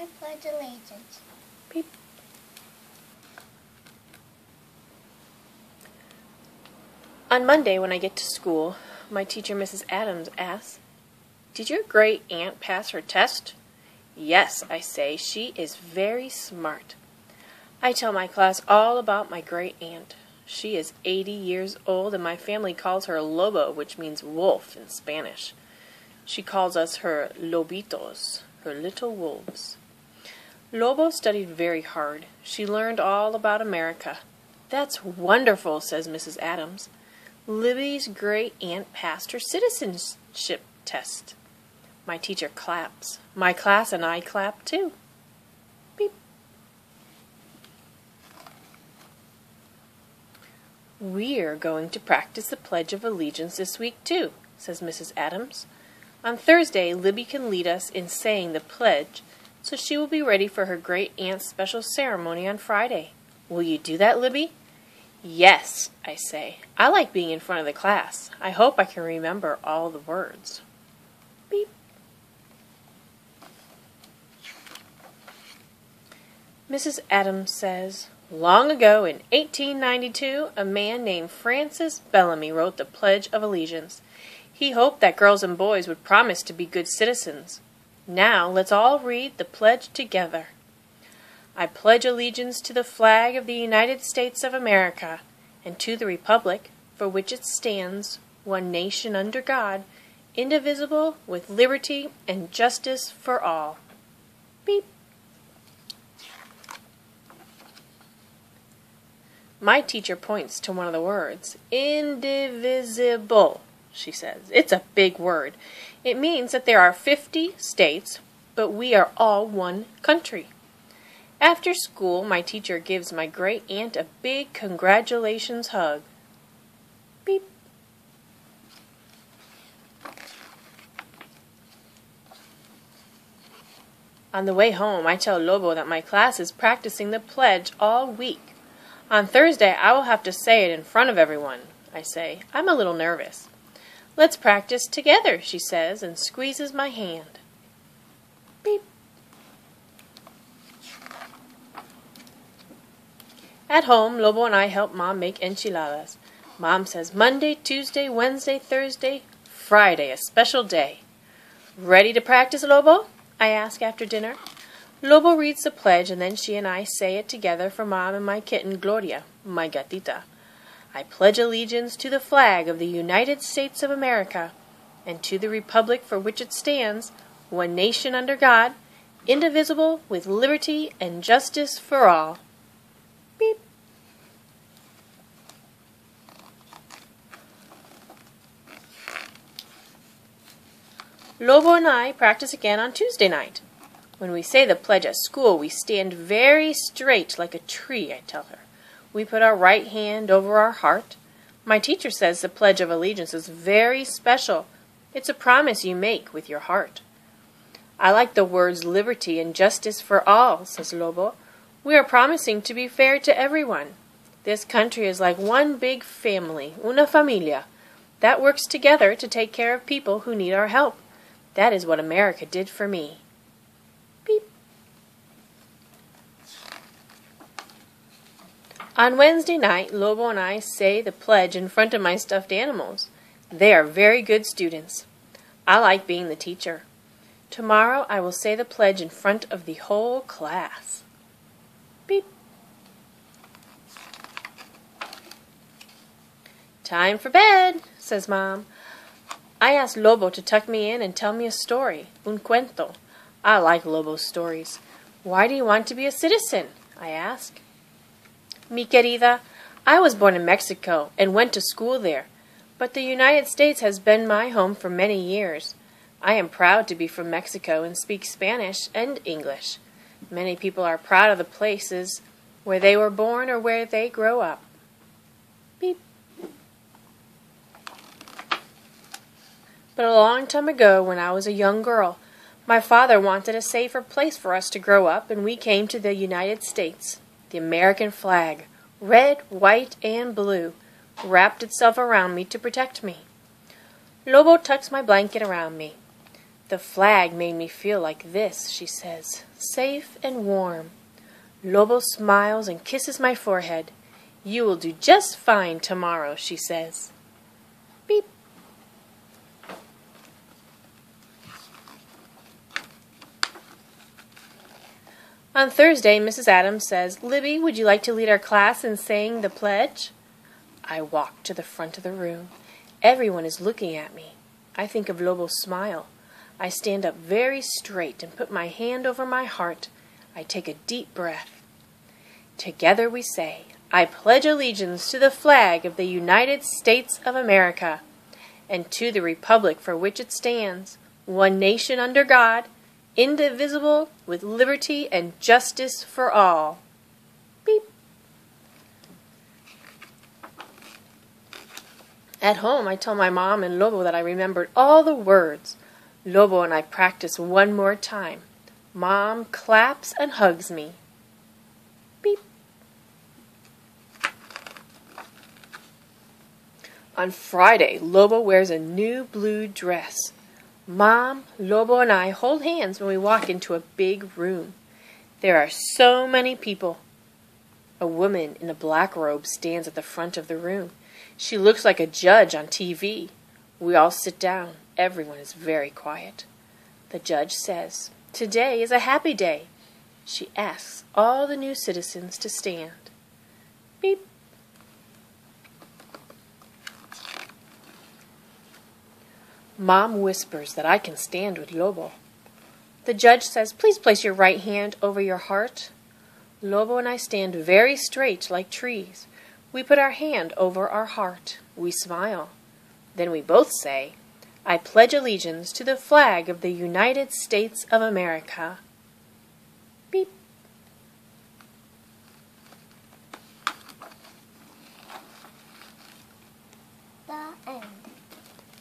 I pledge allegiance. Beep. On Monday, when I get to school, my teacher, Mrs. Adams, asks, "Did your great aunt pass her test?" "Yes," I say, "she is very smart." I tell my class all about my great aunt. She is 80 years old, and my family calls her Lobo, which means wolf in Spanish. She calls us her lobitos, her little wolves. Lobo studied very hard. She learned all about America. "That's wonderful," says Mrs. Adams. "Libby's great aunt passed her citizenship test." My teacher claps. My class and I clap too. Beep. "We're going to practice the Pledge of Allegiance this week too," says Mrs. Adams. "On Thursday, Libby can lead us in saying the pledge, so she will be ready for her great aunt's special ceremony on Friday. Will you do that, Libby?" "Yes," I say. "I like being in front of the class. I hope I can remember all the words." Beep. Mrs. Adams says, "Long ago in 1892, a man named Francis Bellamy wrote the Pledge of Allegiance. He hoped that girls and boys would promise to be good citizens. Now let's all read the pledge together. I pledge allegiance to the flag of the United States of America and to the republic for which it stands, one nation under God, indivisible, with liberty and justice for all." Beep. My teacher points to one of the words. "Indivisible," she says. "It's a big word. It means that there are 50 states, but we are all one country." After school, my teacher gives my great aunt a big congratulations hug. Beep. On the way home, I tell Lobo that my class is practicing the pledge all week. "On Thursday, I will have to say it in front of everyone," I say. "I'm a little nervous." "Let's practice together," she says, and squeezes my hand. Beep. At home, Lobo and I help Mom make enchiladas. Mom says Monday, Tuesday, Wednesday, Thursday, Friday, a special day. "Ready to practice, Lobo?" I ask after dinner. Lobo reads the pledge, and then she and I say it together for Mom and my kitten, Gloria, my gatita. "I pledge allegiance to the flag of the United States of America and to the republic for which it stands, one nation under God, indivisible, with liberty and justice for all." Beep. Lobo and I practice again on Tuesday night. When we say the pledge at school, we stand very straight like a tree, I tell her. We put our right hand over our heart. My teacher says the Pledge of Allegiance is very special. It's a promise you make with your heart. "I like the words liberty and justice for all," says Lobo. "We are promising to be fair to everyone. This country is like one big family, una familia, that works together to take care of people who need our help. That is what America did for me." Beep. On Wednesday night, Lobo and I say the pledge in front of my stuffed animals. They are very good students. I like being the teacher. Tomorrow I will say the pledge in front of the whole class. Beep. "Time for bed," says Mom. I ask Lobo to tuck me in and tell me a story, un cuento. I like Lobo's stories. "Why do you want to be a citizen?" I ask. "Mi querida, I was born in Mexico and went to school there, but the United States has been my home for many years. I am proud to be from Mexico and speak Spanish and English. Many people are proud of the places where they were born or where they grow up." Beep. But a long time ago, when I was a young girl, my father wanted a safer place for us to grow up, and we came to the United States. The American flag, red, white, and blue, wrapped itself around me to protect me. Lobo tucks my blanket around me. The flag made me feel like this, she says, safe and warm. Lobo smiles and kisses my forehead. You will do just fine tomorrow, she says. Beep. On Thursday, Mrs. Adams says, Libby, would you like to lead our class in saying the pledge? I walk to the front of the room. Everyone is looking at me. I think of Lobo's smile. I stand up very straight and put my hand over my heart. I take a deep breath. Together we say, I pledge allegiance to the flag of the United States of America and to the republic for which it stands, one nation under God, indivisible, with liberty and justice for all. Beep. At home, I tell my mom and Lobo that I remembered all the words. Lobo and I practice one more time. Mom claps and hugs me. Beep. On Friday, Lobo wears a new blue dress. Mom, Lobo, and I hold hands when we walk into a big room. There are so many people. A woman in a black robe stands at the front of the room. She looks like a judge on TV. We all sit down. Everyone is very quiet. The judge says, Today is a happy day. She asks all the new citizens to stand. Beep. Mom whispers that I can stand with Lobo. The judge says, Please place your right hand over your heart. Lobo and I stand very straight like trees. We put our hand over our heart. We smile. Then we both say, I pledge allegiance to the flag of the United States of America. Beep.